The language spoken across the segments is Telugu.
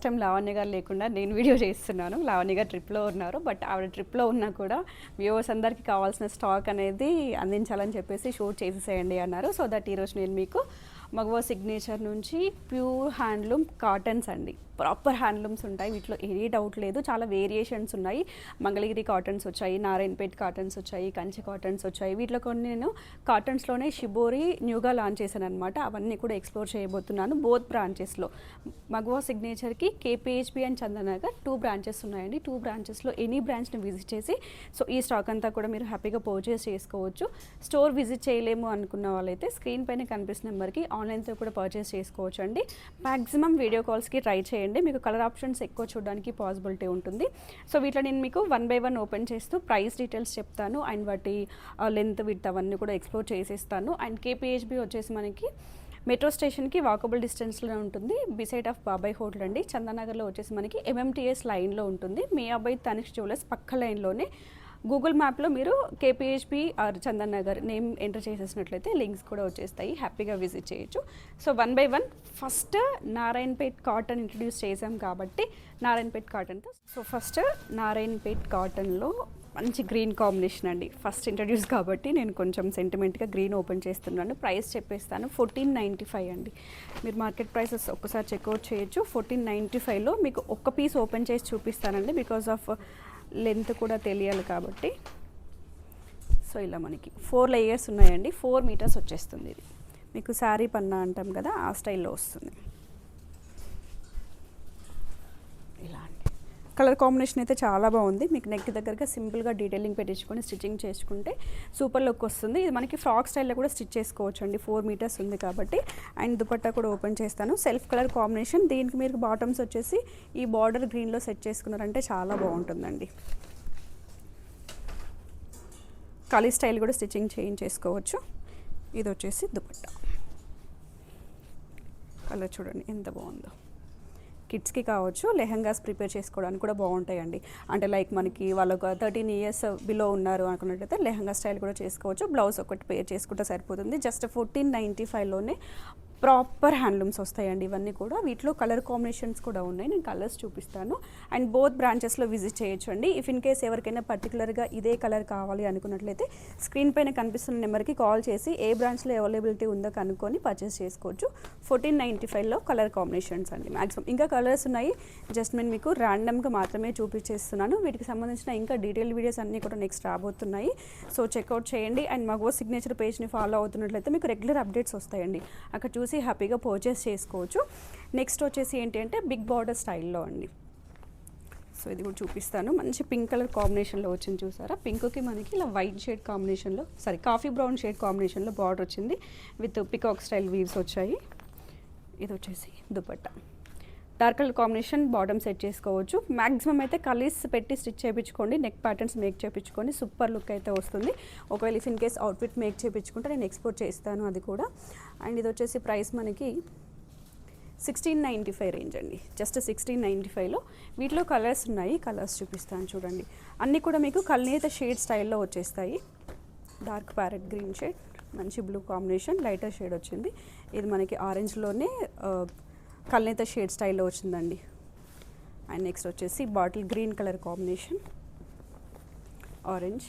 ఫస్ట్ టైం లావణ్య గారు లేకుండా నేను వీడియో చేస్తున్నాను. లావణ్య గారు ట్రిప్లో ఉన్నారు. బట్ ఆవిడ ట్రిప్లో ఉన్నా కూడా వ్యూవర్స్ అందరికీ కావాల్సిన స్టాక్ అనేది అందించాలని చెప్పేసి షూట్ చేసేసేయండి అన్నారు. సో దట్ ఈరోజు నేను మీకు మగవా సిగ్నేచర్ నుంచి ప్యూర్ హ్యాండ్లూమ్ కాటన్స్ అండి, ప్రాపర్ హ్యాండ్లూమ్స్ ఉంటాయి. వీటిలో ఏ డౌట్ లేదు. చాలా వేరియేషన్స్ ఉన్నాయి. మంగళగిరి కాటన్స్ వచ్చాయి, నారాయణపేట్ కాటన్స్ వచ్చాయి, కంచి కాటన్స్ వచ్చాయి. వీటిలో కొన్ని నేను కాటన్స్లోనే షిబోరి న్యూగా లాంచ్ చేశాను అనమాట. అవన్నీ కూడా ఎక్స్ప్లోర్ చేయబోతున్నాను బోత్ బ్రాంచెస్లో. మగవా సిగ్నేచర్కి కేపీహెచ్బి అండ్ చందనగర్ 2 బ్రాంచెస్ ఉన్నాయండి. 2 బ్రాంచెస్లో ఎనీ బ్రాంచ్ని విజిట్ చేసి సో ఈ స్టాక్ అంతా కూడా మీరు హ్యాపీగా పర్చేస్ చేసుకోవచ్చు. స్టోర్ విజిట్ చేయలేము అనుకున్న వాళ్ళైతే స్క్రీన్ పైన కనిపిస్తున్న నెంబర్కి ఆన్లైన్తో కూడా పర్చేస్ చేసుకోవచ్చు అండి. మ్యాక్సిమం వీడియో కాల్స్కి ట్రై చేయండి. మీకు కలర్ ఆప్షన్స్ ఎక్కువ చూడడానికి పాసిబిలిటీ ఉంటుంది. సో వీటిలో నేను మీకు 1 by 1 ఓపెన్ చేస్తూ ప్రైస్ డీటెయిల్స్ చెప్తాను అండ్ వాటి లెంత్ విడ్త్ అవన్నీ కూడా ఎక్స్ప్లోర్ చేసేస్తాను. అండ్ కేపీహెచ్బి వచ్చేసి మనకి మెట్రో స్టేషన్కి వాకబుల్ డిస్టెన్స్లో ఉంటుంది. బిసైడ్ ఆఫ్ బాబాయ్ హోటల్ అండి. చందనగర్లో వచ్చేసి మనకి ఎంఎంటీఎస్ లైన్లో ఉంటుంది. మియాబాయ్ తనిష్ జ్యువెలర్స్ పక్క లైన్లోనే. గూగుల్ మ్యాప్లో మీరు KPHB or Chandan Nagar name enter చేసేసినట్లయితే లింక్స్ కూడా వచ్చేస్తాయి. హ్యాపీగా విజిట్ చేయొచ్చు. So 1 by 1 first Narayanpet cotton introduce చేసాం కాబట్టి నారాయణపేట్ కాటన్తో. సో ఫస్ట్ నారాయణపేట్ కాటన్లో మంచి గ్రీన్ కాంబినేషన్ అండి. ఫస్ట్ ఇంట్రడ్యూస్ కాబట్టి నేను కొంచెం సెంటిమెంట్గా గ్రీన్ ఓపెన్ చేస్తున్నాను. ప్రైస్ చెప్పేస్తాను. 1495 అండి. మీరు మార్కెట్ ప్రైసెస్ ఒక్కసారి చెక్అవుట్ చేయొచ్చు. 1495లో మీకు ఒక్క పీస్ ఓపెన్ చేసి చూపిస్తానండి. బికాస్ ఆఫ్ లెంత్ కూడా తెలియాలి కాబట్టి. సో ఇలా మనకి 4 లేయర్స్ ఉన్నాయండి. 4 మీటర్స్ వచ్చేస్తుంది. ఇది మీకు శారీ పన్నా అంటాం కదా, ఆ స్టైల్లో వస్తుంది. ఇలా అండి. కలర్ కాంబినేషన్ అయితే చాలా బాగుంది. మీకు నెక్ దగ్గరగా సింపుల్గా డీటెయిలింగ్ పెట్టించుకొని స్టిచ్చింగ్ చేసుకుంటే సూపర్ లుక్ వస్తుంది. ఇది మనకి ఫ్రాక్ స్టైల్లో కూడా స్టిచ్ చేసుకోవచ్చు అండి. 4 మీటర్స్ ఉంది కాబట్టి. అండ్ దుపట్టా కూడా ఓపెన్ చేస్తాను. Self colour combination. దీనికి మీరు బాటమ్స్ వచ్చేసి ఈ బార్డర్ గ్రీన్లో సెట్ చేసుకున్నారంటే చాలా బాగుంటుందండి. ఖాళీ స్టైల్ కూడా స్టిచ్చింగ్ చేసుకోవచ్చు. ఇది వచ్చేసి దుపట్టా. కలర్ చూడండి ఎంత బాగుందో. కిడ్స్కి కావచ్చు, లెహంగాస్ ప్రిపేర్ చేసుకోవడానికి కూడా బాగుంటాయండి. అంటే లైక్ మనకి వాళ్ళకు 13 years బిలో ఉన్నారు అనుకున్నట్లయితే లెహంగా స్టైల్ కూడా చేసుకోవచ్చు. బ్లౌజ్ ఒకటి పేర్ చేసుకుంటే సరిపోతుంది. జస్ట్ 1495లోనే ప్రాపర్ హ్యాండ్లూమ్స్ వస్తాయండి ఇవన్నీ కూడా. వీటిలో కలర్ కాంబినేషన్స్ కూడా ఉన్నాయి. నేను కలర్స్ చూపిస్తాను. అండ్ బోత్ బ్రాంచెస్లో విజిట్ చేయొచ్చు అండి. ఇఫ్ ఇన్ కేస్ ఎవరికైనా పర్టికులర్గా ఇదే కలర్ కావాలి అనుకున్నట్లయితే స్క్రీన్ పైన కనిపిస్తున్న నెంబర్కి కాల్ చేసి ఏ బ్రాంచ్లో అవైలబిలిటీ ఉందో కనుక్కొని పర్చేస్ చేసుకోవచ్చు. 1495లో కలర్ కాంబినేషన్స్ అండి మ్యాక్సిమం. ఇంకా కలర్స్ ఉన్నాయి. జస్ట్ నేను మీకు ర్యాండమ్గా మాత్రమే చూపించేస్తున్నాను. వీటికి సంబంధించిన ఇంకా డీటెయిల్ వీడియోస్ అన్నీ కూడా నెక్స్ట్ రాబోతున్నాయి. సో చెక్అవుట్ చేయండి. అండ్ మగవా సిగ్నేచర్ పేజ్ని ఫాలో అవుతున్నట్లయితే మీకు రెగ్యులర్ అప్డేట్స్ వస్తాయండి. అక్కడ చూసి హ్యాపీగా పర్చేస్ చేసుకోవచ్చు. నెక్స్ట్ వచ్చేసి ఏంటి అంటే బిగ్ బార్డర్ స్టైల్లో అండి. సో ఇది కూడా చూపిస్తాను. మంచి పింక్ కలర్ కాంబినేషన్లో వచ్చింది చూసారా. పింక్కి మనకి ఇలా వైట్ షేడ్ కాంబినేషన్లో కాఫీ బ్రౌన్ షేడ్ కాంబినేషన్లో బార్డర్ వచ్చింది. విత్ పికాక్ స్టైల్ వీవ్స్ వచ్చాయి. ఇది వచ్చేసి dupatta. Dark colour combination bottom set చేసుకోవచ్చు. మ్యాక్సిమం అయితే కలీస్ పెట్టి స్టిచ్ చేయించుకోండి. నెక్ ప్యాటర్న్స్ మేక్ చేయించుకోండి. సూపర్ లుక్ అయితే వస్తుంది. ఒకవేళ if in case outfit make చేయించుకుంటే నేను ఎక్స్పోర్ట్ చేస్తాను అది కూడా. అండ్ ఇది వచ్చేసి ప్రైస్ మనకి 1695 రేంజ్ అండి. జస్ట్ 1695లో వీటిలో కలర్స్ ఉన్నాయి. కలర్స్ చూపిస్తాను చూడండి. అన్నీ కూడా మీకు కల్నేత షేడ్ స్టైల్లో వచ్చేస్తాయి. డార్క్ ప్యారెట్ గ్రీన్ షేడ్, మంచి బ్లూ కాంబినేషన్, లైటర్ షేడ్ వచ్చింది. ఇది మనకి ఆరెంజ్లోనే కల్నేత షేడ్ స్టైల్లో వచ్చిందండి. అండ్ నెక్స్ట్ వచ్చేసి bottle green colour combination, orange.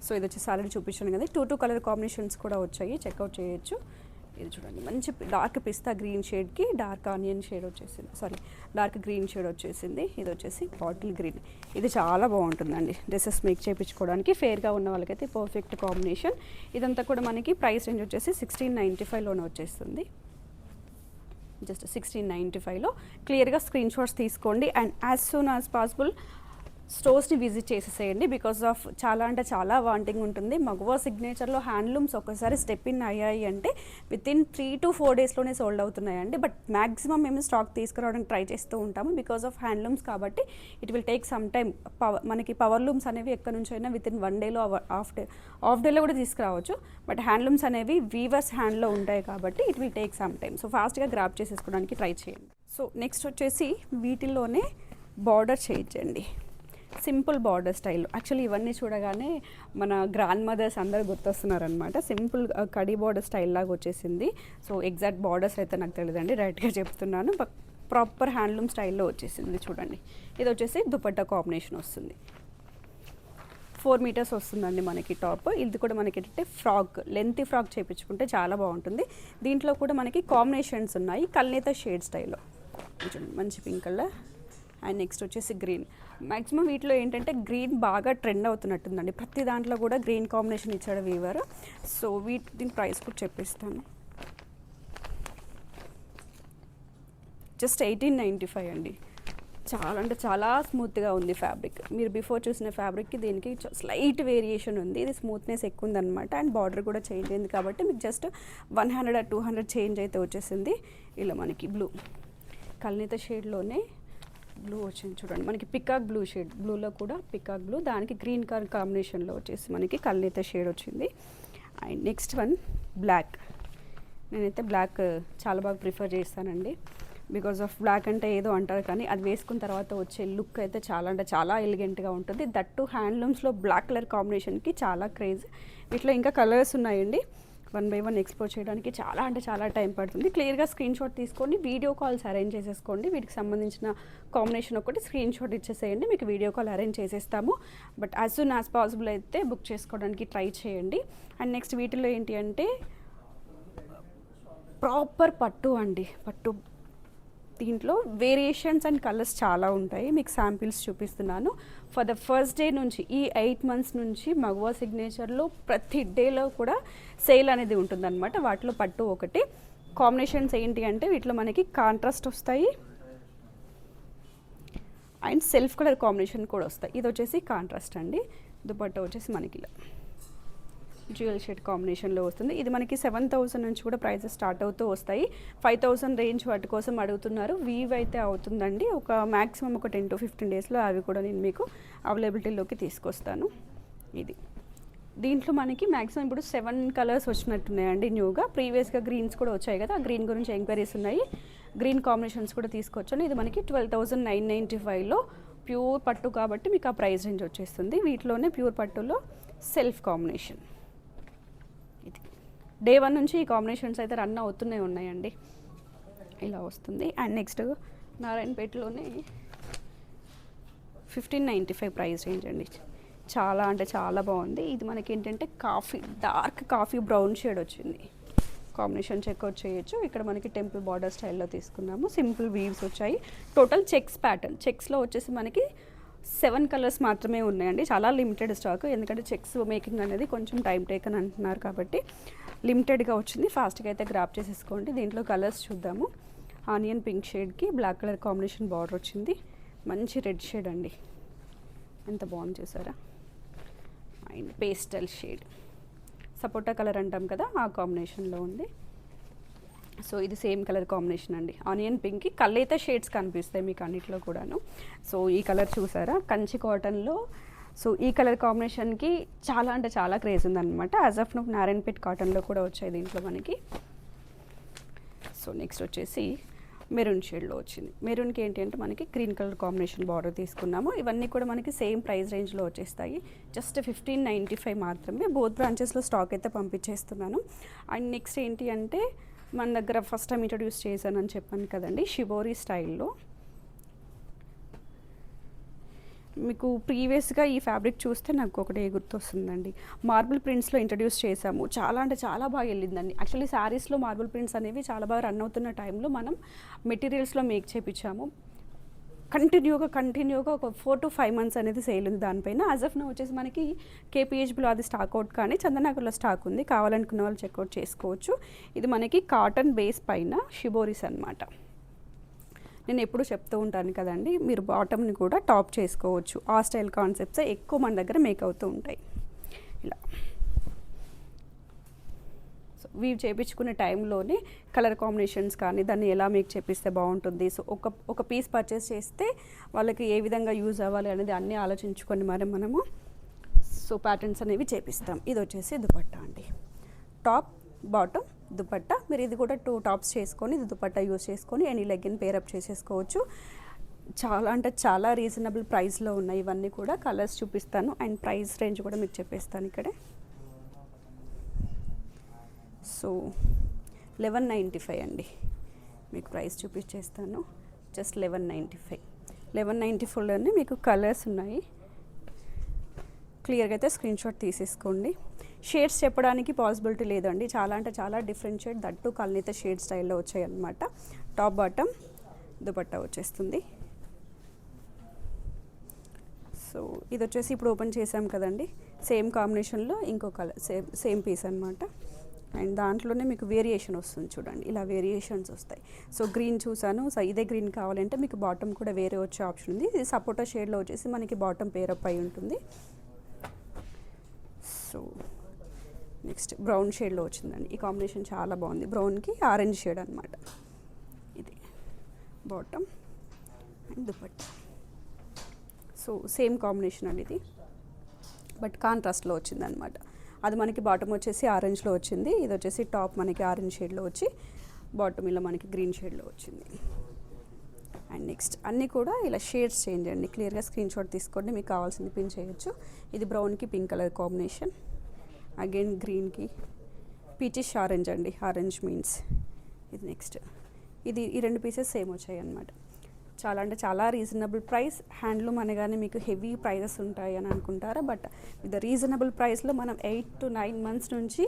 So ఇది వచ్చేసి ఆల్రెడీ చూపించాను కదా. 2 కలర్ కాంబినేషన్స్ కూడా వచ్చాయి. చెక్అవుట్ చేయొచ్చు. ఇది చూడండి మంచి డార్క్ పిస్తా గ్రీన్ షేడ్కి డార్క్ ఆనియన్ షేడ్ వచ్చేసింది. డార్క్ గ్రీన్ షేడ్ వచ్చేసింది. ఇది వచ్చేసి బాటిల్ గ్రీన్. ఇది చాలా బాగుంటుందండి డ్రెస్సెస్ మేక్ చేయించుకోవడానికి. ఫేర్గా ఉన్న వాళ్ళకైతే పర్ఫెక్ట్ కాంబినేషన్. ఇదంతా కూడా మనకి ప్రైస్ రేంజ్ వచ్చేసి 1695లోనే వచ్చేస్తుంది. జస్ట్ 1695లో క్లియర్గా స్క్రీన్ షాట్స్ తీసుకోండి. And as soon as possible స్టోర్స్ని విజిట్ చేసేసేయండి. బికాస్ ఆఫ్ చాలా అంటే చాలా వాంటింగ్ ఉంటుంది. మగవా సిగ్నేచర్లో హ్యాండ్లూమ్స్ ఒకసారి స్టెప్ ఇన్ అయ్యాయి అంటే వితిన్ 3 to 4 డేస్లోనే సోల్డ్ అవుతున్నాయండి. బట్ మ్యాక్సిమం మేము స్టాక్ తీసుకురావడానికి ట్రై చేస్తూ ఉంటాము. బికాస్ ఆఫ్ హ్యాండ్లూమ్స్ కాబట్టి it will take some time. మనకి పవర్ లూమ్స్ అనేవి ఎక్కడి నుంచి అయినా వితిన్ 1 డేలో హాఫ్ డేలో కూడా తీసుకురావచ్చు. బట్ హ్యాండ్లూమ్స్ అనేవి వీవర్స్ హ్యాండ్లో ఉంటాయి కాబట్టి it will take some time. So ఫాస్ట్గా గ్రాప్ చేసేసుకోవడానికి ట్రై చేయండి. సో నెక్స్ట్ వచ్చేసి వీటిల్లోనే బార్డర్ చేయించండి. Simple border style. యాక్చువల్లీ ఇవన్నీ చూడగానే మన గ్రాండ్ మదర్స్ అందరూ గుర్తొస్తున్నారనమాట. సింపుల్ కడీ బార్డర్ స్టైల్ లాగా వచ్చేసింది. సో ఎగ్జాక్ట్ బార్డర్స్ అయితే నాకు తెలియదండి, రైట్గా చెప్తున్నాను. ప్రాపర్ హ్యాండ్లూమ్ స్టైల్లో వచ్చేసింది చూడండి. ఇది వచ్చేసి దుపట్టా కాంబినేషన్ వస్తుంది. 4 మీటర్స్ వస్తుందండి మనకి టాప్. ఇది కూడా మనకి ఏంటంటే ఫ్రాక్, లెంతీ ఫ్రాక్ చేయించుకుంటే చాలా బాగుంటుంది. దీంట్లో కూడా మనకి కాంబినేషన్స్ ఉన్నాయి కల్నేత షేడ్ స్టైల్లో. మంచి పింక్ కలర్ అండ్ నెక్స్ట్ వచ్చేసి గ్రీన్. మ్యాక్సిమం వీటిలో ఏంటంటే గ్రీన్ బాగా ట్రెండ్ అవుతున్నట్టుందండి. ప్రతి దాంట్లో కూడా గ్రీన్ కాంబినేషన్ ఇచ్చాడు వీవర్. సో దీని ప్రైస్ కూడా చెప్పిస్తాను. జస్ట్ 1895 అండి. చాలా అంటే చాలా స్మూత్గా ఉంది ఫ్యాబ్రిక్. మీరు బిఫోర్ చూసిన ఫ్యాబ్రిక్కి దీనికి స్లైట్ వేరియేషన్ ఉంది. ఇది స్మూత్నెస్ ఎక్కువ ఉందన్నమాట. అండ్ బార్డర్ కూడా చేంజ్ అయింది కాబట్టి మీకు జస్ట్ 100 or 200 చేంజ్ అయితే వచ్చేసింది. ఇలా మనకి బ్లూ కల్నేత షేడ్లోనే బ్లూ వచ్చింది చూడండి. మనకి పికాక్ బ్లూ షేడ్, బ్లూలో కూడా పికాక్ బ్లూ, దానికి గ్రీన్ కలర్ కాంబినేషన్లో వచ్చేసి మనకి కల్నేత షేడ్ వచ్చింది. And next one black. నేనైతే బ్లాక్ చాలా బాగా ప్రిఫర్ చేస్తానండి. బికాజ్ ఆఫ్ బ్లాక్ అంటే ఏదో అంటారు కానీ అది వేసుకున్న తర్వాత వచ్చే లుక్ అయితే చాలా అంటే చాలా ఎలిగెంట్గా ఉంటుంది. దట్టు హ్యాండ్లూమ్స్లో బ్లాక్ కలర్ కాంబినేషన్కి చాలా క్రేజ్. వీటిలో ఇంకా కలర్స్ ఉన్నాయండి. 1 by 1 ఎక్స్ప్లోర్ చేయడానికి చాలా అంటే చాలా టైం పడుతుంది. క్లియర్గా స్క్రీన్ షాట్ తీసుకొని వీడియో కాల్స్ అరేంజ్ చేసేసుకోండి. వీటికి సంబంధించిన కాంబినేషన్ ఒకటి స్క్రీన్ షాట్ ఇచ్చేసేయండి, మీకు వీడియో కాల్ అరేంజ్ చేసేస్తాము. But as soon as possible అయితే బుక్ చేసుకోవడానికి ట్రై చేయండి. అండ్ నెక్స్ట్ వీటిలో ఏంటి అంటే ప్రాపర్ పట్టు అండి. పట్టు దీంట్లో వేరియేషన్స్ అండ్ కలర్స్ చాలా ఉంటాయి. మీకు శాంపిల్స్ చూపిస్తున్నాను. ఫర్ ద ఫస్ట్ డే నుంచి ఈ 8 months నుంచి మగవా సిగ్నేచర్లో ప్రతి డేలో కూడా సేల్ అనేది ఉంటుందన్నమాట. వాటిలో పట్టు ఒకటి. కాంబినేషన్స్ ఏంటి అంటే వీటిలో మనకి కాంట్రాస్ట్ వస్తాయి అండ్ సెల్ఫ్ కలర్ కాంబినేషన్ కూడా వస్తాయి. ఇది వచ్చేసి కాంట్రాస్ట్ అండి. దుపట్టా వచ్చేసి మనకి ఇలా డ్యూయల్ షేడ్ కాంబినేషన్లో వస్తుంది. ఇది మనకి 7,000 నుంచి కూడా ప్రైజెస్ స్టార్ట్ అవుతూ వస్తాయి. 5,000 రేంజ్ వాటి కోసం అడుగుతున్నారు. వీవ్ అయితే అవుతుందండి. ఒక మ్యాక్సిమం ఒక 10 to 15 డేస్లో అవి కూడా నేను మీకు అవైలబిలిటీలోకి తీసుకొస్తాను. ఇది దీంట్లో మనకి మ్యాక్సిమం ఇప్పుడు 7 కలర్స్ వచ్చినట్టున్నాయండి న్యూగా. ప్రీవియస్గా గ్రీన్స్ కూడా వచ్చాయి కదా, ఆ గ్రీన్ గురించి ఎంక్వైరీస్ ఉన్నాయి. గ్రీన్ కాంబినేషన్స్ కూడా తీసుకొచ్చాను. ఇది మనకి 12,995లో ప్యూర్ పట్టు కాబట్టి మీకు ఆ ప్రైస్ రేంజ్ వచ్చేస్తుంది. వీటిలోనే ప్యూర్ పట్టులో సెల్ఫ్ కాంబినేషన్. ఇది డే 1 నుంచి ఈ కాంబినేషన్స్ అయితే రన్ అవుతూనే ఉన్నాయండి. ఇలా వస్తుంది. అండ్ నెక్స్ట్ నారాయణపేటలోనే 1595 ప్రైస్ రేంజ్ అండి. చాలా అంటే చాలా బాగుంది. ఇది మనకి ఏంటంటే డార్క్ కాఫీ బ్రౌన్ షేడ్ వచ్చింది. కాంబినేషన్ చెక్అవుట్ చేయొచ్చు. ఇక్కడ మనకి టెంపుల్ బార్డర్ స్టైల్లో తీసుకున్నాము. సింపుల్ వీవ్స్ వచ్చాయి. Total checks pattern. చెక్స్లో వచ్చేసి మనకి 7 కలర్స్ మాత్రమే ఉన్నాయండి. చాలా లిమిటెడ్ స్టాక్. ఎందుకంటే చెక్స్ మేకింగ్ అనేది కొంచెం టైం టేకన్ అంటున్నారు కాబట్టి లిమిటెడ్గా వచ్చింది. ఫాస్ట్గా అయితే గ్రాప్ చేసేసుకోండి. దీంట్లో కలర్స్ చూద్దాము. ఆనియన్ పింక్ షేడ్కి బ్లాక్ కలర్ కాంబినేషన్ బార్డర్ వచ్చింది. మంచి రెడ్ షేడ్ అండి, ఎంత బాగుంది చూసారా. అండ్ పేస్టల్ షేడ్, సపోటా కలర్ అంటాం కదా, ఆ కాంబినేషన్లో ఉంది. సో ఇది సేమ్ కలర్ కాంబినేషన్ అండి. ఆనియన్ పింక్కి కల్లేత షేడ్స్ కనిపిస్తాయి మీకు అన్నిట్లో కూడాను. సో ఈ కలర్ చూసారా, కంచి కాటన్లో. సో ఈ కలర్ కాంబినేషన్కి చాలా అంటే చాలా క్రేజ్ ఉందన్నమాట. యాజ్ ఆఫ్ నో నారాయణపేట్ కాటన్లో కూడా వచ్చాయి దీంట్లో మనకి. సో నెక్స్ట్ వచ్చేసి మెరూన్ షేడ్లో వచ్చింది. మెరూన్కి ఏంటి అంటే మనకి గ్రీన్ కలర్ కాంబినేషన్ బార్డర్ తీసుకున్నాము. ఇవన్నీ కూడా మనకి సేమ్ ప్రైస్ రేంజ్లో వచ్చేస్తాయి. జస్ట్ 1595 మాత్రమే. బోత్ బ్రాంచెస్లో స్టాక్ అయితే పంపించేస్తున్నాను. అండ్ నెక్స్ట్ ఏంటి అంటే మన దగ్గర ఫస్ట్ టైం ఇంట్రడ్యూస్ చేశానని చెప్పాను కదండి, షిబోరి స్టైల్లో. మీకు ప్రీవియస్గా ఈ ఫ్యాబ్రిక్ చూస్తే నాకు ఒకటే గుర్తొస్తుందండి. మార్బుల్ ప్రింట్స్లో ఇంట్రడ్యూస్ చేశాము. చాలా అంటే చాలా బాగా వెళ్ళిందండి. యాక్చువల్లీ శారీస్లో మార్బుల్ ప్రింట్స్ అనేవి చాలా బాగా రన్ అవుతున్న టైంలో మనం మెటీరియల్స్లో మేక్ చేయించాము. కంటిన్యూగా ఒక 4 to 5 months అనేది సేల్ ఉంది దానిపైన. యాజ్ ఆఫ్ నో వచ్చేసి మనకి కేపీహెచ్బిలో అది స్టాక్ అవుట్ కానీ చందనగర్లో స్టాక్ ఉంది. కావాలనుకున్న వాళ్ళు చెక్అవుట్ చేసుకోవచ్చు. ఇది మనకి కాటన్ బేస్ పైన షిబోరీస్ అన్నమాట. నేను ఎప్పుడు చెప్తూ ఉంటాను కదండి, మీరు బాటమ్ని కూడా టాప్ చేసుకోవచ్చు. ఆ స్టైల్ కాన్సెప్ట్స్ ఎక్కువ మన దగ్గర మేక్ అవుతూ ఉంటాయి. ఇలా సో వీవ్ చేయించుకునే టైంలోనే కలర్ కాంబినేషన్స్ కానీ దాన్ని ఎలా మేక్ చేపిస్తే బాగుంటుంది, సో ఒక పీస్ పర్చేస్ చేస్తే వాళ్ళకి ఏ విధంగా యూజ్ అవ్వాలి అనేది అన్నీ ఆలోచించుకొని మరి మనము సో ప్యాటర్న్స్ అనేవి చేపిస్తాం. ఇది వచ్చేసి దుపట్టా అండి. Top bottom dupatta. మీరు ఇది కూడా 2 టాప్స్ చేసుకొని ఇది దుపట్టా యూజ్ చేసుకొని ఎనీ లెగ్గిన్ పేరప్ చేసేసుకోవచ్చు. చాలా అంటే చాలా రీజనబుల్ ప్రైస్లో ఉన్నాయి ఇవన్నీ కూడా. కలర్స్ చూపిస్తాను అండ్ ప్రైస్ రేంజ్ కూడా మీకు చెప్పేస్తాను ఇక్కడే. సో 1195 అండి మీకు ప్రైస్ చూపించేస్తాను. జస్ట్ 1195. 1194లోనే మీకు కలర్స్ ఉన్నాయి. క్లియర్గా అయితే స్క్రీన్ షాట్ తీసేసుకోండి. షేడ్స్ చెప్పడానికి పాసిబిలిటీ లేదండి, చాలా అంటే చాలా డిఫరెంట్ షేడ్, దట్టు కల్నేత షేడ్ స్టైల్లో వచ్చాయి అన్నమాట. టాప్ బాటమ్ దుపట్టా వచ్చేస్తుంది. సో ఇది వచ్చేసి ఇప్పుడు ఓపెన్ చేసాం కదండి, సేమ్ కాంబినేషన్లో ఇంకో కలర్ సేమ్ పీస్ అనమాట. అండ్ దాంట్లోనే మీకు వేరియేషన్ వస్తుంది చూడండి, ఇలా వేరియేషన్స్ వస్తాయి. సో గ్రీన్ చూసాను, సో ఇదే గ్రీన్ కావాలంటే మీకు బాటమ్ కూడా వేరే వచ్చే ఆప్షన్ ఉంది. ఇది సపోటా షేడ్లో వచ్చేసి మనకి బాటమ్ పేరప్ అయి ఉంటుంది. సో నెక్స్ట్ బ్రౌన్ షేడ్లో వచ్చిందండి, ఈ కాంబినేషన్ చాలా బాగుంది. బ్రౌన్కి ఆరెంజ్ షేడ్ అనమాట. ఇది bottom and dupatta. So same combination అండి ఇది, బట్ కాంట్రాస్ట్లో వచ్చిందనమాట. అది మనకి బాటమ్ వచ్చేసి ఆరెంజ్లో వచ్చింది, ఇది వచ్చేసి టాప్ మనకి ఆరెంజ్ షేడ్లో వచ్చి బాటమ్ ఇలా మనకి గ్రీన్ షేడ్లో వచ్చింది. అండ్ నెక్స్ట్ అన్నీ కూడా ఇలా షేడ్స్ చేంజ్ అండి, క్లియర్గా స్క్రీన్ షాట్ తీసుకోండి, మీకు కావాల్సింది పిన్ చేయొచ్చు. ఇది బ్రౌన్కి పింక్ కలర్ కాంబినేషన్, అగైన్ గ్రీన్కి పీచిష్ ఆరెంజ్ అండి, ఆరెంజ్ మీన్స్ ఇది. నెక్స్ట్ ఇది ఈ రెండు పీసెస్ సేమ్ వచ్చాయి అన్నమాట. చాలా అంటే చాలా రీజనబుల్ ప్రైస్. హ్యాండ్లూమ్ అనగానే మీకు హెవీ ప్రైజెస్ ఉంటాయి అని అనుకుంటారా, బట్ విత్ రీజనబుల్ ప్రైస్లో మనం 8 to 9 months నుంచి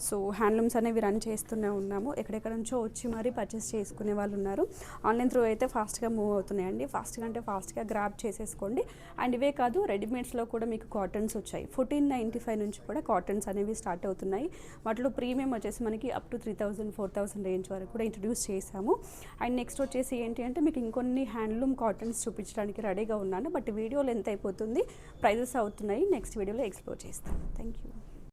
సో హ్యాండ్లూమ్స్ అనేవి రన్ చేస్తూనే ఉన్నాము. ఎక్కడెక్కడ నుంచో వచ్చి మరీ పర్చేస్ చేసుకునే వాళ్ళు ఉన్నారు. ఆన్లైన్ త్రూ అయితే ఫాస్ట్గా మూవ్ అవుతున్నాయండి, ఫాస్ట్గా అంటే ఫాస్ట్గా గ్రాబ్ చేసేసుకోండి. అండ్ ఇవే కాదు, రెడీమేడ్స్లో కూడా మీకు కాటన్స్ వచ్చాయి. 1495 నుంచి కూడా కాటన్స్ అనేవి స్టార్ట్ అవుతున్నాయి. వాటిలో ప్రీమియం వచ్చేసి మనకి అప్ టు 3000 4000 రేంజ్ వరకు కూడా ఇంట్రడ్యూస్ చేశాము. అండ్ నెక్స్ట్ వచ్చేసి ఏంటి అంటే మీకు ఇంకొన్ని హ్యాండ్లూమ్ కాటన్స్ చూపించడానికి రెడీగా ఉన్నాను, బట్ వీడియో లెంత్ అయిపోతుంది, ప్రైజెస్ అవుతున్నాయి. నెక్స్ట్ వీడియోలో ఎక్స్ప్లోర్ చేస్తాను. Thank you.